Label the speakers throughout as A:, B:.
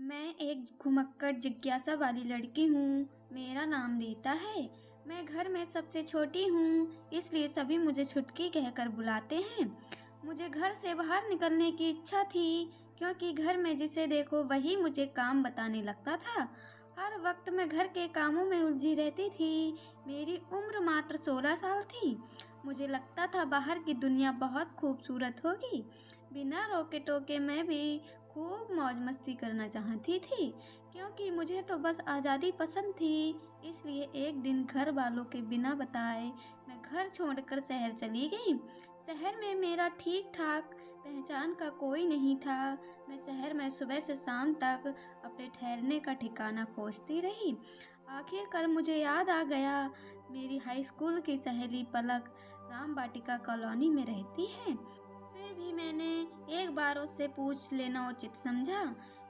A: मैं एक घुमक्कड़ जिज्ञासा वाली लड़की हूँ। मेरा नाम रीता है। मैं घर में सबसे छोटी हूँ, इसलिए सभी मुझे छुटकी कहकर बुलाते हैं। मुझे घर से बाहर निकलने की इच्छा थी, क्योंकि घर में जिसे देखो वही मुझे काम बताने लगता था। हर वक्त मैं घर के कामों में उलझी रहती थी। मेरी उम्र मात्र 16 साल थी। मुझे लगता था बाहर की दुनिया बहुत खूबसूरत होगी। बिना रोके टोके मैं भी खूब मौज मस्ती करना चाहती थी, क्योंकि मुझे तो बस आज़ादी पसंद थी। इसलिए एक दिन घर वालों के बिना बताए मैं घर छोड़कर शहर चली गई। शहर में मेरा ठीक ठाक पहचान का कोई नहीं था। मैं शहर में सुबह से शाम तक अपने ठहरने का ठिकाना खोजती रही। आखिरकार मुझे याद आ गया, मेरी हाई स्कूल की सहेली पलक राम वाटिका कॉलोनी में रहती है। फिर भी मैंने एक बार उससे पूछ लेना उचित समझा।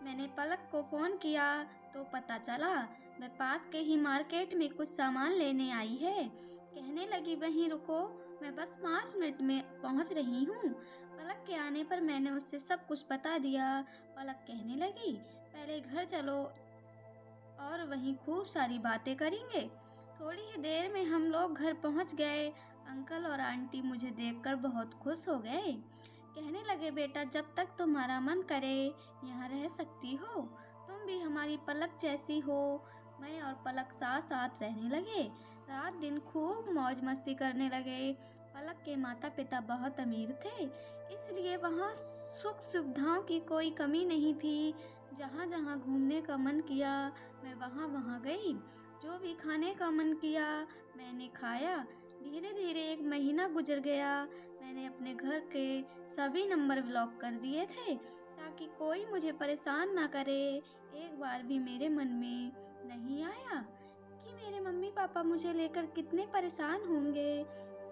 A: मैंने पलक को फ़ोन किया तो पता चला वह पास के ही मार्केट में कुछ सामान लेने आई है। कहने लगी वहीं रुको, मैं बस 5 मिनट में पहुंच रही हूँ। पलक के आने पर मैंने उससे सब कुछ बता दिया। पलक कहने लगी पहले घर चलो और वहीं खूब सारी बातें करेंगे। थोड़ी ही देर में हम लोग घर पहुंच गए। अंकल और आंटी मुझे देखकर बहुत खुश हो गए। कहने लगे बेटा, जब तक तुम्हारा मन करे यहाँ रह सकती हो। तुम भी हमारी पलक जैसी हो। मैं और पलक साथ साथ रहने लगे। रात दिन खूब मौज मस्ती करने लगे। पलक के माता पिता बहुत अमीर थे, इसलिए वहाँ सुख सुविधाओं की कोई कमी नहीं थी। जहाँ जहाँ घूमने का मन किया मैं वहाँ वहाँ गई। जो भी खाने का मन किया मैंने खाया। धीरे धीरे एक महीना गुजर गया। मैंने अपने घर के सभी नंबर ब्लॉक कर दिए थे, ताकि कोई मुझे परेशान ना करे। एक बार भी मेरे मन में नहीं आया कि मेरे मम्मी पापा मुझे लेकर कितने परेशान होंगे।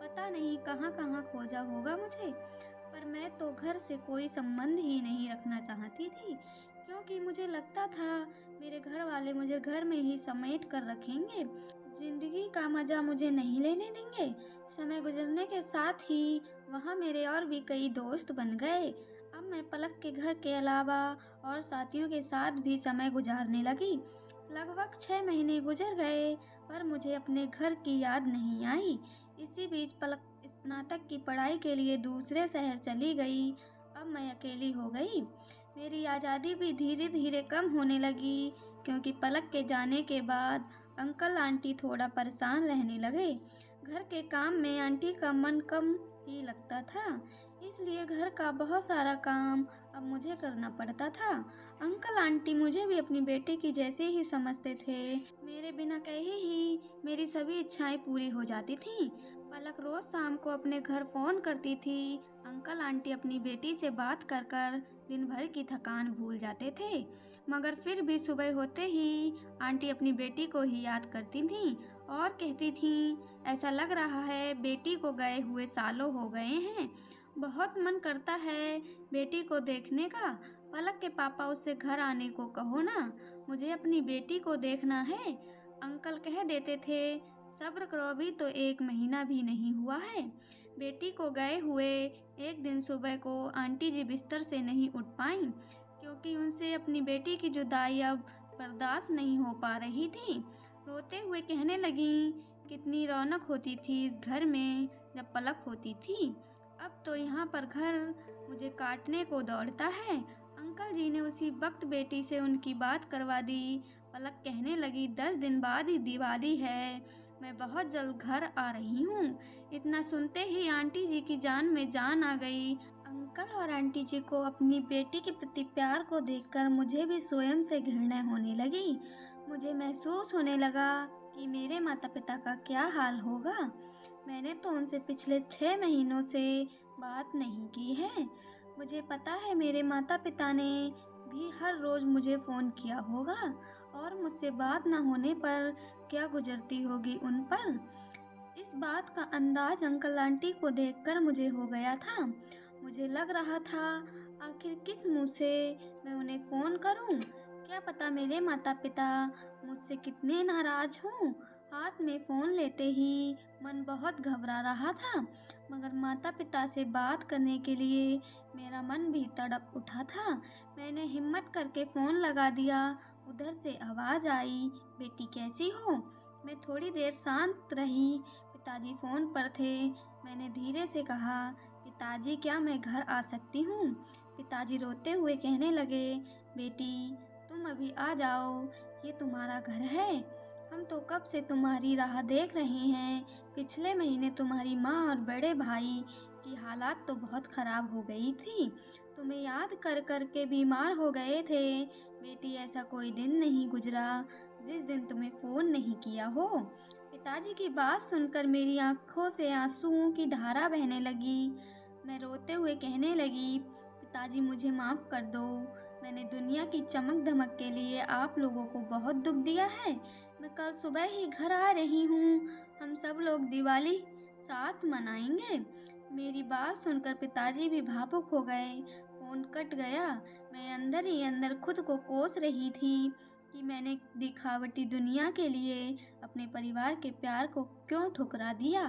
A: पता नहीं कहाँ कहाँ खोजा होगा मुझे। पर मैं तो घर से कोई संबंध ही नहीं रखना चाहती थी, क्योंकि मुझे लगता था मेरे घर वाले मुझे घर में ही समेट कर रखेंगे। जिंदगी का मजा मुझे नहीं लेने देंगे। समय गुजरने के साथ ही वहाँ मेरे और भी कई दोस्त बन गए। अब मैं पलक के घर के अलावा और साथियों के साथ भी समय गुजारने लगी। लगभग 6 महीने गुजर गए, पर मुझे अपने घर की याद नहीं आई। इसी बीच पलक स्नातक की पढ़ाई के लिए दूसरे शहर चली गई। अब मैं अकेली हो गई। मेरी आज़ादी भी धीरे धीरे कम होने लगी, क्योंकि पलक के जाने के बाद अंकल आंटी थोड़ा परेशान रहने लगे। घर के काम में आंटी का मन कम ही लगता था, इसलिए घर का बहुत सारा काम अब मुझे करना पड़ता था। अंकल आंटी मुझे भी अपनी बेटी की जैसे ही समझते थे। मेरे बिना कहे ही मेरी सभी इच्छाएं पूरी हो जाती थीं। पलक रोज शाम को अपने घर फोन करती थी। अंकल आंटी अपनी बेटी से बात कर कर दिन भर की थकान भूल जाते थे, मगर फिर भी सुबह होते ही आंटी अपनी बेटी को ही याद करती थीं और कहती थीं, ऐसा लग रहा है बेटी को गए हुए सालों हो गए हैं। बहुत मन करता है बेटी को देखने का। पलक के पापा उससे घर आने को कहो ना, मुझे अपनी बेटी को देखना है। अंकल कह देते थे सब्र करो, अभी तो 1 महीना भी नहीं हुआ है। बेटी को गए हुए एक दिन सुबह को आंटी जी बिस्तर से नहीं उठ पाईं, क्योंकि उनसे अपनी बेटी की जुदाई अब बर्दाश्त नहीं हो पा रही थी। रोते हुए कहने लगी कितनी रौनक होती थी इस घर में जब पलक होती थी। अब तो यहाँ पर घर मुझे काटने को दौड़ता है। अंकल जी ने उसी वक्त बेटी से उनकी बात करवा दी। पलक कहने लगी 10 दिन बाद ही दिवाली है, मैं बहुत जल्द घर आ रही हूँ। इतना सुनते ही आंटी जी की जान में जान आ गई। अंकल और आंटी जी को अपनी बेटी के प्रति प्यार को देखकर मुझे भी स्वयं से घृणा होने लगी। मुझे महसूस होने लगा कि मेरे माता पिता का क्या हाल होगा। मैंने तो उनसे पिछले 6 महीनों से बात नहीं की है। मुझे पता है मेरे माता पिता ने भी हर रोज मुझे फ़ोन किया होगा और मुझसे बात न होने पर क्या गुजरती होगी उन पर। इस बात का अंदाज अंकल आंटी को देखकर मुझे हो गया था। मुझे लग रहा था आखिर किस मुंह से मैं उन्हें फ़ोन करूं। क्या पता मेरे माता पिता मुझसे कितने नाराज हों। हाथ में फ़ोन लेते ही मन बहुत घबरा रहा था, मगर माता पिता से बात करने के लिए मेरा मन भी तड़प उठा था। मैंने हिम्मत करके फ़ोन लगा दिया। उधर से आवाज़ आई, बेटी कैसी हो? मैं थोड़ी देर शांत रही। पिताजी फ़ोन पर थे। मैंने धीरे से कहा, पिताजी क्या मैं घर आ सकती हूँ? पिताजी रोते हुए कहने लगे, बेटी तुम अभी आ जाओ, ये तुम्हारा घर है। हम तो कब से तुम्हारी राह देख रहे हैं। पिछले महीने तुम्हारी माँ और बड़े भाई की हालात तो बहुत ख़राब हो गई थी। तुम्हें याद कर कर के बीमार हो गए थे। बेटी ऐसा कोई दिन नहीं गुजरा जिस दिन तुम्हें फ़ोन नहीं किया हो। पिताजी की बात सुनकर मेरी आंखों से आंसुओं की धारा बहने लगी। मैं रोते हुए कहने लगी, पिताजी मुझे माफ़ कर दो। मैंने दुनिया की चमक धमक के लिए आप लोगों को बहुत दुख दिया है। मैं कल सुबह ही घर आ रही हूँ। हम सब लोग दिवाली साथ मनाएंगे। मेरी बात सुनकर पिताजी भी भावुक हो गए। फ़ोन कट गया। मैं अंदर ही अंदर खुद को कोस रही थी कि मैंने दिखावटी दुनिया के लिए अपने परिवार के प्यार को क्यों ठुकरा दिया।